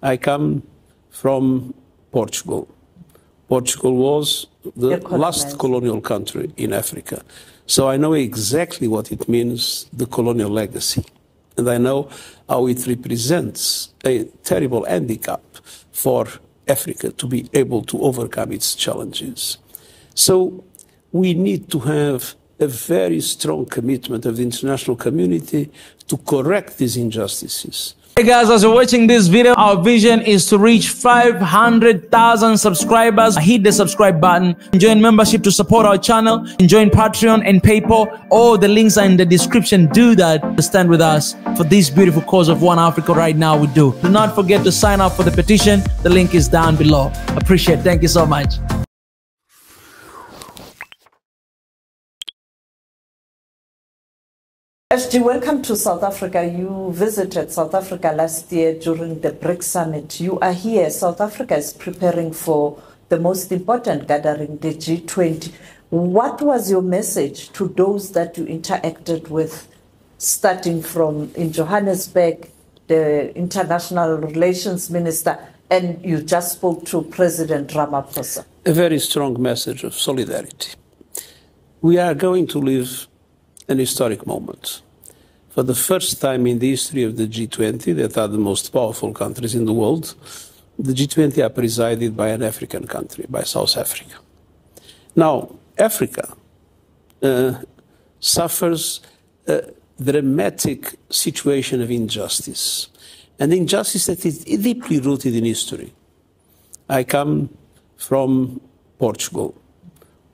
I come from Portugal. Portugal was the last colonial country in Africa. So I know exactly what it means, the colonial legacy. And I know how it represents a terrible handicap for Africa to be able to overcome its challenges. So we need to have a very strong commitment of the international community to correct these injustices. Hey guys, as you're watching this video, our vision is to reach 500,000 subscribers. Hit the subscribe button, join membership to support our channel, and join Patreon and PayPal. All the links are in the description. Do that to stand with us for this beautiful cause of One Africa right now. We do not forget to sign up for the petition. The link is down below. Appreciate it. Thank you so much. SG, welcome to South Africa. You visited South Africa last year during the BRICS Summit. You are here. South Africa is preparing for the most important gathering, the G20. What was your message to those that you interacted with, starting from in Johannesburg, the International Relations Minister, and you just spoke to President Ramaphosa? A very strong message of solidarity. We are going to live an historic moment. For the first time in the history of the G20, that are the most powerful countries in the world, the G20 are presided by an African country, by South Africa. Now, Africa suffers a dramatic situation of injustice, an injustice that is deeply rooted in history. I come from Portugal.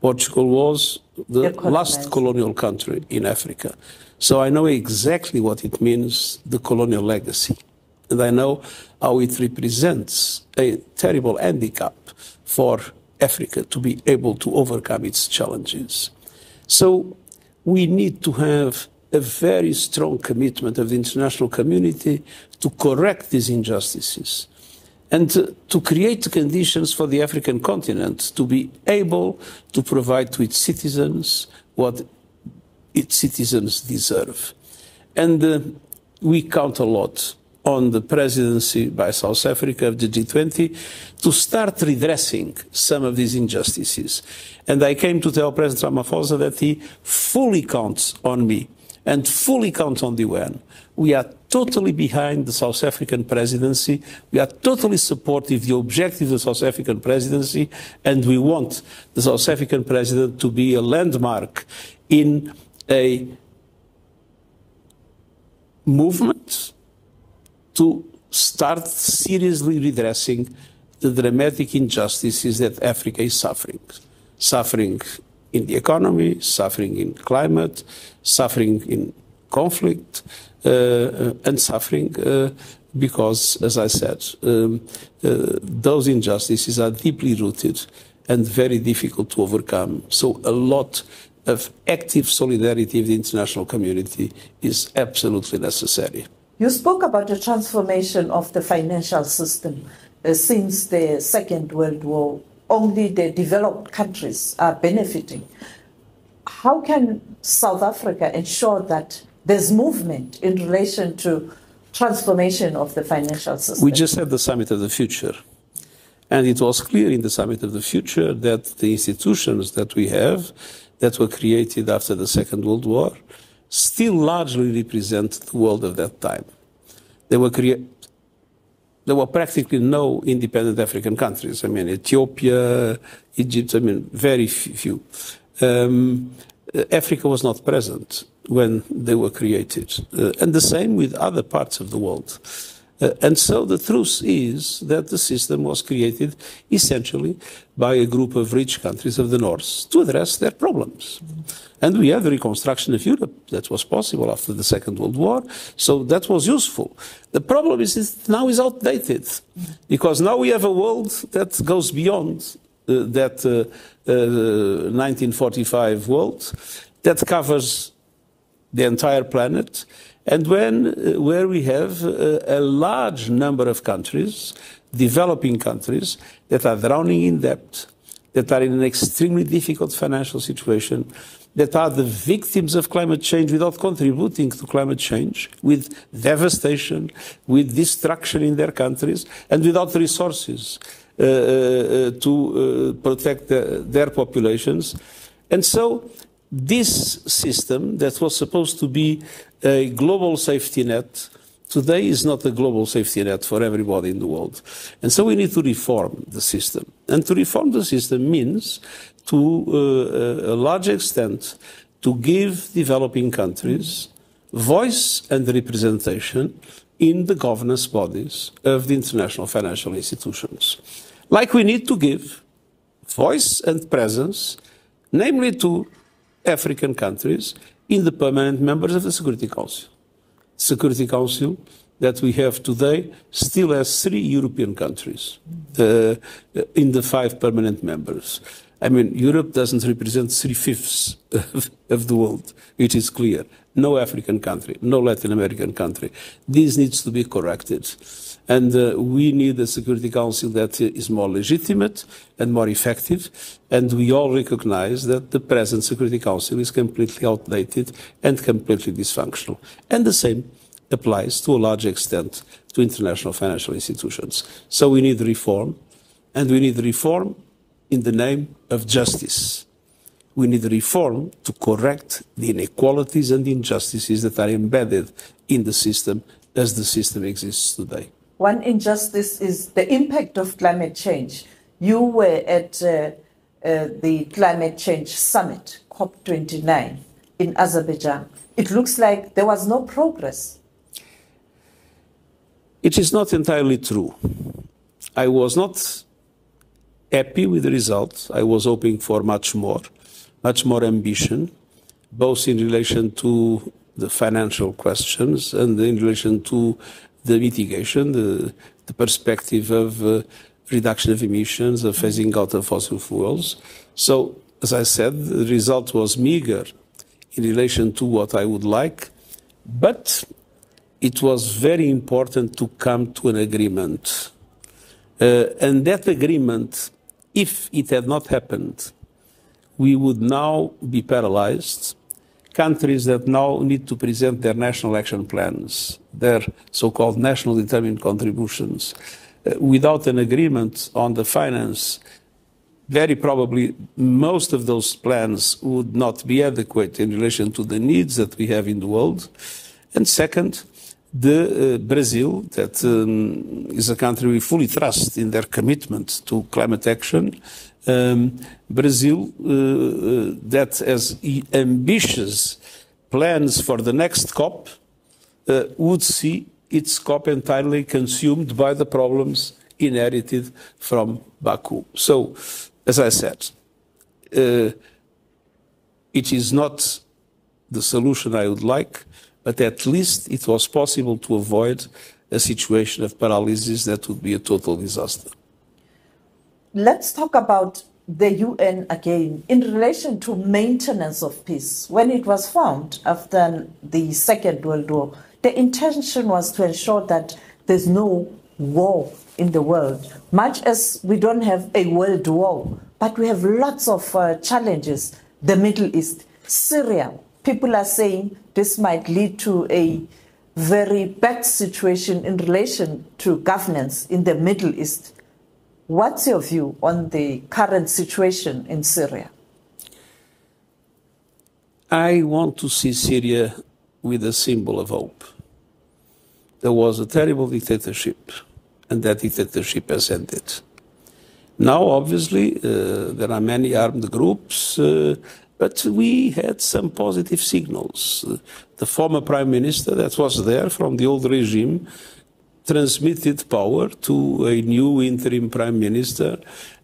Portugal was the last colonial country in Africa. So I know exactly what it means, the colonial legacy. And I know how it represents a terrible handicap for Africa to be able to overcome its challenges. So we need to have a very strong commitment of the international community to correct these injustices, and to create the conditions for the African continent to be able to provide to its citizens what its citizens deserve. And we count a lot on the presidency by South Africa of the G20 to start redressing some of these injustices. And I came to tell President Ramaphosa that he fully counts on me and fully counts on the UN. We are totally behind the South African presidency. We are totally supportive of the objectives of the South African presidency, and we want the South African president to be a landmark in a movement to start seriously redressing the dramatic injustices that Africa is suffering. Suffering in the economy, suffering in climate, suffering in conflict, and suffering because, as I said, those injustices are deeply rooted and very difficult to overcome. So a lot of active solidarity of the international community is absolutely necessary. You spoke about the transformation of the financial system since the Second World War. Only the developed countries are benefiting. How can South Africa ensure that there's movement in relation to transformation of the financial system? We just had the Summit of the Future. And it was clear in the Summit of the Future that the institutions that we have, that were created after the Second World War, still largely represent the world of that time. There were practically no independent African countries. I mean, Ethiopia, Egypt, I mean, very few. Africa was not present when they were created. And the same with other parts of the world. And so the truth is that the system was created essentially by a group of rich countries of the North to address their problems. And we had the reconstruction of Europe that was possible after the Second World War, so that was useful. The problem is that now is outdated, because now we have a world that goes beyond that 1945 world, that covers the entire planet, and where we have a large number of countries, developing countries, that are drowning in debt, that are in an extremely difficult financial situation, that are the victims of climate change without contributing to climate change, with devastation, with destruction in their countries, and without resources to protect their populations. And so this system that was supposed to be a global safety net today is not a global safety net for everybody in the world. And so we need to reform the system. And to reform the system means, to a large extent, to give developing countries voice and representation in the governance bodies of the international financial institutions. Like we need to give voice and presence, namely to African countries, in the permanent members of the Security Council. Security Council that we have today still has 3 European countries in the 5 permanent members. I mean, Europe doesn't represent 3/5 of the world, it is clear. No African country, no Latin American country. This needs to be corrected. And we need a Security Council that is more legitimate and more effective. And we all recognize that the present Security Council is completely outdated and completely dysfunctional. And the same applies to a large extent to international financial institutions. So we need reform, and we need reform in the name of justice. We need reform to correct the inequalities and injustices that are embedded in the system as the system exists today. One injustice is the impact of climate change. You were at the Climate Change Summit, COP29, in Azerbaijan. It looks like there was no progress. It is not entirely true. I was not happy with the results. I was hoping for much more ambition, both in relation to the financial questions and in relation to the mitigation, the perspective of reduction of emissions, of phasing out of fossil fuels. So, as I said, the result was meager in relation to what I would like, but it was very important to come to an agreement. And that agreement, if it had not happened, we would now be paralyzed. Countries that now need to present their national action plans, their so-called national determined contributions, without an agreement on the finance, very probably most of those plans would not be adequate in relation to the needs that we have in the world. And second, Brazil, that is a country we fully trust in their commitment to climate action, Brazil, that has ambitious plans for the next COP, would see its COP entirely consumed by the problems inherited from Baku. So, as I said, it is not the solution I would like, but at least it was possible to avoid a situation of paralysis that would be a total disaster. Let's talk about the UN again in relation to maintenance of peace. When it was formed after the Second World War, the intention was to ensure that there's no war in the world, much as we don't have a world war, but we have lots of challenges. The Middle East, Syria, people are saying this might lead to a very bad situation in relation to governance in the Middle East. What's your view on the current situation in Syria? I want to see Syria with a symbol of hope. There was a terrible dictatorship, and that dictatorship has ended. Now, obviously, there are many armed groups, but we had some positive signals. The former prime minister that was there from the old regime transmitted power to a new interim prime minister.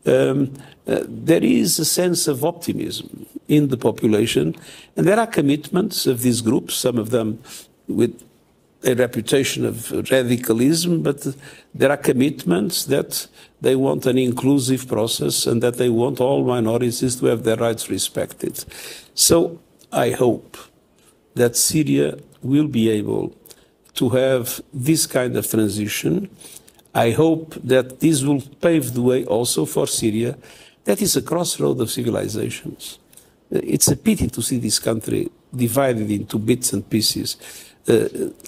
There is a sense of optimism in the population, and there are commitments of these groups, some of them with a reputation of radicalism, but there are commitments that they want an inclusive process and that they want all minorities to have their rights respected. So I hope that Syria will be able to have this kind of transition. I hope that this will pave the way also for Syria That is a crossroad of civilizations. It's a pity to see this country divided into bits and pieces.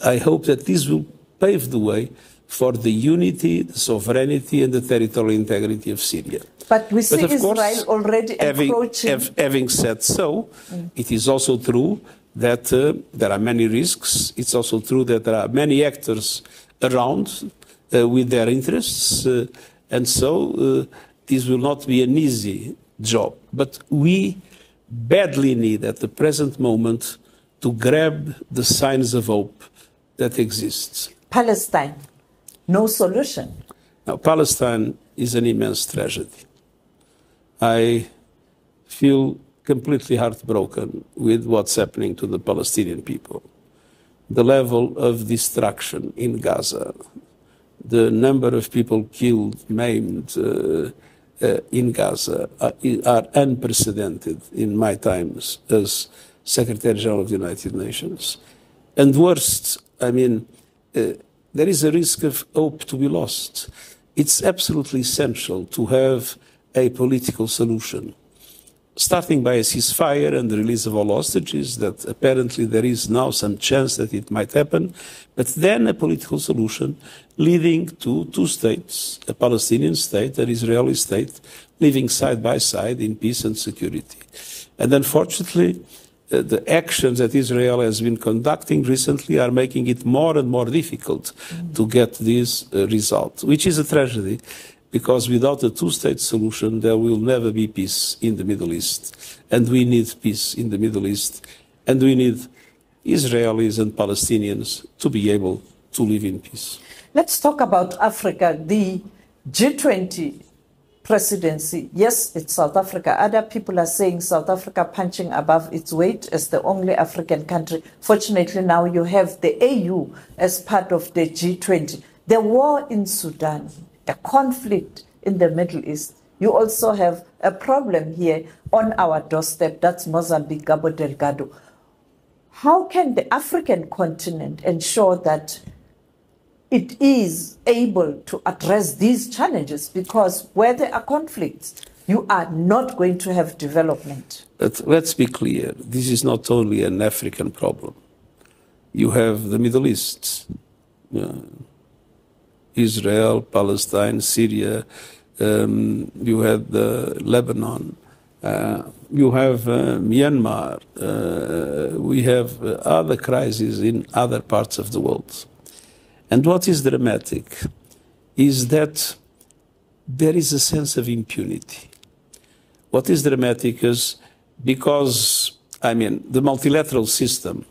I hope that this will pave the way for the unity, the sovereignty, and the territorial integrity of Syria. But we see Israel already encroaching. Having said so, it is also true that there are many risks. It's also true that there are many actors around with their interests, and so this will not be an easy job. But we badly need at the present moment to grab the signs of hope that exists. Palestine, no solution. Now, Palestine is an immense tragedy. I feel completely heartbroken with what's happening to the Palestinian people. The level of destruction in Gaza, the number of people killed, maimed in Gaza are unprecedented in my times as Secretary General of the United Nations. And worst, I mean, there is a risk of hope to be lost. It's absolutely essential to have a political solution, starting by a ceasefire and the release of all hostages, that apparently there is now some chance that it might happen, but then a political solution leading to two states, a Palestinian state, an Israeli state, living side by side in peace and security. And unfortunately, the actions that Israel has been conducting recently are making it more and more difficult to get this result, which is a tragedy, because without a two-state solution, there will never be peace in the Middle East. And we need peace in the Middle East. And we need Israelis and Palestinians to be able to live in peace. Let's talk about Africa. The G20 presidency, yes, it's South Africa. Other people are saying South Africa punching above its weight as the only African country. Fortunately, now you have the AU as part of the G20. The war in Sudan, the conflict in the Middle East. You also have a problem here on our doorstep. That's Mozambique, Cabo Delgado. How can the African continent ensure that it is able to address these challenges? Because where there are conflicts, you are not going to have development. But let's be clear, this is not only an African problem. You have the Middle East, Israel, Palestine, Syria, you have Lebanon, you have Myanmar, we have other crises in other parts of the world. And what is dramatic is that there is a sense of impunity. What is dramatic is because, I mean, the multilateral system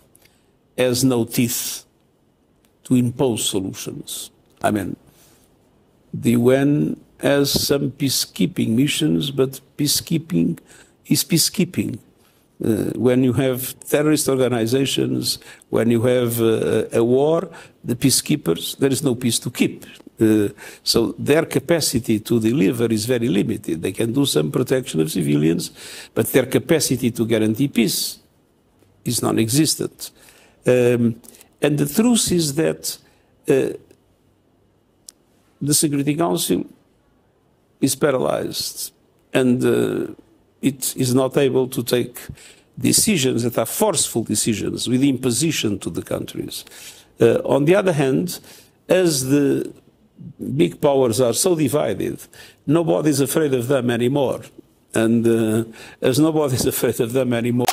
has no teeth to impose solutions. I mean, the UN has some peacekeeping missions, but peacekeeping is peacekeeping. When you have terrorist organizations, when you have a war, the peacekeepers, there is no peace to keep. So their capacity to deliver is very limited. They can do some protection of civilians, but their capacity to guarantee peace is non-existent. And the truth is that the Security Council is paralyzed, and it is not able to take decisions that are forceful decisions with imposition to the countries. On the other hand, as the big powers are so divided, nobody is afraid of them anymore. And as nobody is afraid of them anymore,